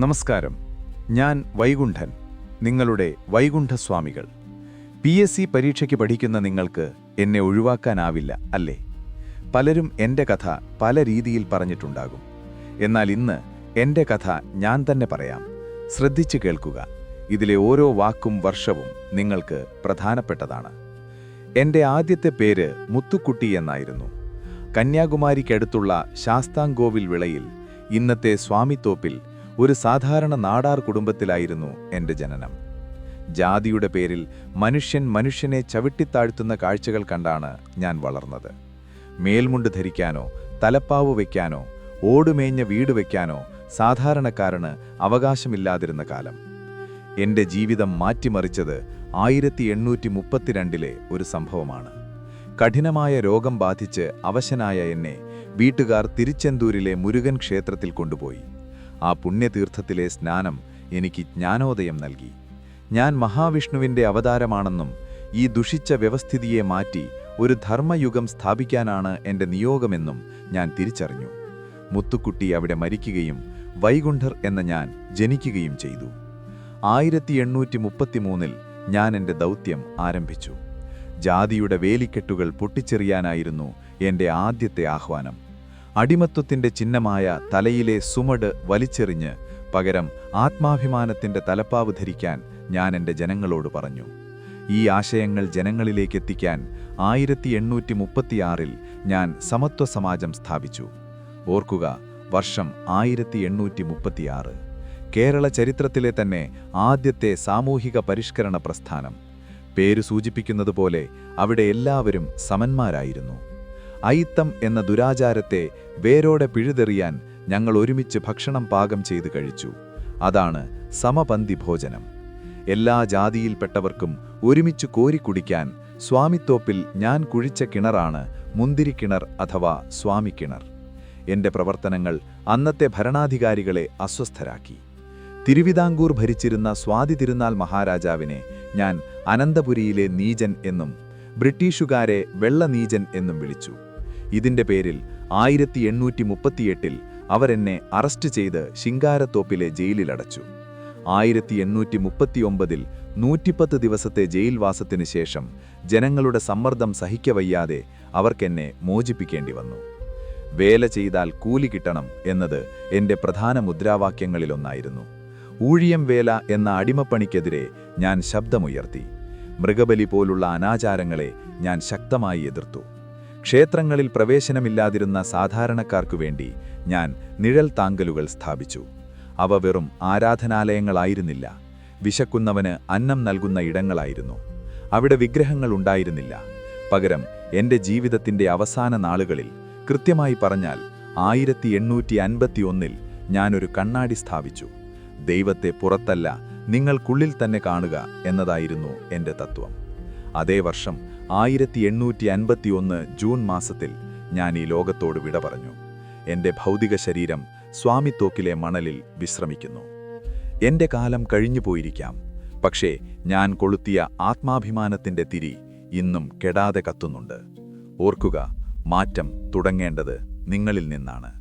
നമസ്കാരം. ഞാൻ വൈകുണ്ഠൻ, നിങ്ങളുടെ വൈകുണ്ഠസ്വാമികൾ. PSC പരീക്ഷയ്ക്ക് പഠിക്കുന്ന നിങ്ങൾക്ക് എന്നെ ഒഴിവാക്കാനാവില്ല അല്ലേ? പലരും എൻ്റെ കഥ പല രീതിയിൽ പറഞ്ഞിട്ടുണ്ടാകും. എന്നാൽ ഇന്ന് എൻ്റെ കഥ ഞാൻ തന്നെ പറയാം. ശ്രദ്ധിച്ചു കേൾക്കുക. ഇതിലെ ഓരോ വാക്കും വർഷവും നിങ്ങൾക്ക് പ്രധാനപ്പെട്ടതാണ്. എൻ്റെ ആദ്യത്തെ പേര് മുത്തുക്കുട്ടി എന്നായിരുന്നു. കന്യാകുമാരിക്കടുത്തുള്ള ശാസ്താംകോവിൽ വിളയിൽ, ഇന്നത്തെ സ്വാമിത്തോപ്പിൽ, ഒരു സാധാരണ നാടാർ കുടുംബത്തിലായിരുന്നു എൻ്റെ ജനനം. ജാതിയുടെ പേരിൽ മനുഷ്യനെ ചവിട്ടിത്താഴ്ത്തുന്ന കാഴ്ചകൾ കണ്ടാണ് ഞാൻ വളർന്നത്. മേൽമുണ്ട് ധരിക്കാനോ തലപ്പാവ് വയ്ക്കാനോ ഓടുമേഞ്ഞ വീട് വയ്ക്കാനോ സാധാരണക്കാരന് അവകാശമില്ലാതിരുന്ന കാലം. എൻ്റെ ജീവിതം മാറ്റിമറിച്ചത് 1832 ഒരു സംഭവമാണ്. കഠിനമായ രോഗം ബാധിച്ച് അവശനായ എന്നെ വീട്ടുകാർ തിരുച്ചെന്തൂരിലെ മുരുകൻ ക്ഷേത്രത്തിൽ കൊണ്ടുപോയി. ആ പുണ്യതീർത്ഥത്തിലെ സ്നാനം എനിക്ക് ജ്ഞാനോദയം നൽകി. ഞാൻ മഹാവിഷ്ണുവിൻ്റെ അവതാരമാണെന്നും ഈ ദുഷിച്ച വ്യവസ്ഥിതിയെ മാറ്റി ഒരു ധർമ്മയുഗം സ്ഥാപിക്കാനാണ് എൻ്റെ നിയോഗമെന്നും ഞാൻ തിരിച്ചറിഞ്ഞു. മുത്തുക്കുട്ടി അവിടെ മരിക്കുകയും വൈകുണ്ഠർ എന്ന ഞാൻ ജനിക്കുകയും ചെയ്തു. 1833 ഞാൻ എൻ്റെ ദൗത്യം ആരംഭിച്ചു. ജാതിയുടെ വേലിക്കെട്ടുകൾ പൊട്ടിച്ചെറിയാനായിരുന്നു എൻ്റെ ആദ്യത്തെ ആഹ്വാനം. അടിമത്വത്തിൻ്റെ ചിഹ്നമായ തലയിലെ സുമട് വലിച്ചെറിഞ്ഞ് പകരം ആത്മാഭിമാനത്തിൻ്റെ തലപ്പാവ് ധരിക്കാൻ ഞാൻ എൻ്റെ ജനങ്ങളോട് പറഞ്ഞു. ഈ ആശയങ്ങൾ ജനങ്ങളിലേക്കെത്തിക്കാൻ 1836 ഞാൻ സമത്വ സമാജം സ്ഥാപിച്ചു. ഓർക്കുക, വർഷം 1836. കേരള ചരിത്രത്തിലെ തന്നെ ആദ്യത്തെ സാമൂഹിക പരിഷ്കരണ പ്രസ്ഥാനം. പേര് സൂചിപ്പിക്കുന്നതുപോലെ അവിടെ എല്ലാവരും സമന്മാരായിരുന്നു. അയിത്തം എന്ന ദുരാചാരത്തെ വേരോടെ പിഴുതെറിയാൻ ഞങ്ങൾ ഒരുമിച്ച് ഭക്ഷണം പാകം ചെയ്ത് കഴിച്ചു. അതാണ് സമപന്തി ഭോജനം. എല്ലാ ജാതിയിൽപ്പെട്ടവർക്കും ഒരുമിച്ച് കോരിക്കുടിക്കാൻ സ്വാമിത്തോപ്പിൽ ഞാൻ കുഴിച്ച കിണറാണ് മുന്തിരിക്കിണർ അഥവാ സ്വാമിക്കിണർ. എൻ്റെ പ്രവർത്തനങ്ങൾ അന്നത്തെ ഭരണാധികാരികളെ അസ്വസ്ഥരാക്കി. തിരുവിതാംകൂർ ഭരിച്ചിരുന്ന സ്വാതി തിരുനാൾ മഹാരാജാവിനെ ഞാൻ അനന്തപുരിയിലെ നീചൻ എന്നും ബ്രിട്ടീഷുകാരെ വെള്ളനീചൻ എന്നും വിളിച്ചു. ഇതിൻ്റെ പേരിൽ 1838 അവരെന്നെ അറസ്റ്റ് ചെയ്ത് ശിങ്കാരത്തോപ്പിലെ ജയിലിലടച്ചു. 1839 110 ദിവസത്തെ ജയിൽവാസത്തിനു ശേഷം ജനങ്ങളുടെ സമ്മർദ്ദം സഹിക്കവയ്യാതെ അവർക്കെന്നെ മോചിപ്പിക്കേണ്ടി വന്നു. വേല ചെയ്താൽ കൂലി കിട്ടണം എന്നത് എൻ്റെ പ്രധാന മുദ്രാവാക്യങ്ങളിലൊന്നായിരുന്നു. ഊഴിയം വേല എന്ന അടിമപ്പണിക്കെതിരെ ഞാൻ ശബ്ദമുയർത്തി. മൃഗബലി പോലുള്ള അനാചാരങ്ങളെ ഞാൻ ശക്തമായി എതിർത്തു. ക്ഷേത്രങ്ങളിൽ പ്രവേശനമില്ലാതിരുന്ന സാധാരണക്കാർക്കു വേണ്ടി ഞാൻ നിഴൽ താങ്കലുകൾ സ്ഥാപിച്ചു. അവ വെറും ആരാധനാലയങ്ങളായിരുന്നില്ല, വിശക്കുന്നവന് അന്നം നൽകുന്ന ഇടങ്ങളായിരുന്നു. അവിടെ വിഗ്രഹങ്ങൾ ഉണ്ടായിരുന്നില്ല. പകരം എൻ്റെ ജീവിതത്തിൻ്റെ അവസാന നാളുകളിൽ, കൃത്യമായി പറഞ്ഞാൽ 1851 ഞാനൊരു കണ്ണാടി സ്ഥാപിച്ചു. ദൈവത്തെ പുറത്തല്ല, നിങ്ങൾക്കുള്ളിൽ തന്നെ കാണുക എന്നതായിരുന്നു എൻ്റെ തത്വം. അതേ വർഷം 1851 ജൂൺ മാസത്തിൽ ഞാൻ ഈ ലോകത്തോട് വിട പറഞ്ഞു. എൻ്റെ ഭൗതിക ശരീരം സ്വാമിത്തോക്കിലെ മണലിൽ വിശ്രമിക്കുന്നു. എൻ്റെ കാലം കഴിഞ്ഞു പോയിരിക്കാം, പക്ഷേ ഞാൻ കൊളുത്തിയ ആത്മാഭിമാനത്തിൻ്റെ തിരി ഇന്നും കെടാതെ കത്തുന്നുണ്ട്. ഓർക്കുക, മാറ്റം തുടങ്ങേണ്ടത് നിങ്ങളിൽ നിന്നാണ്.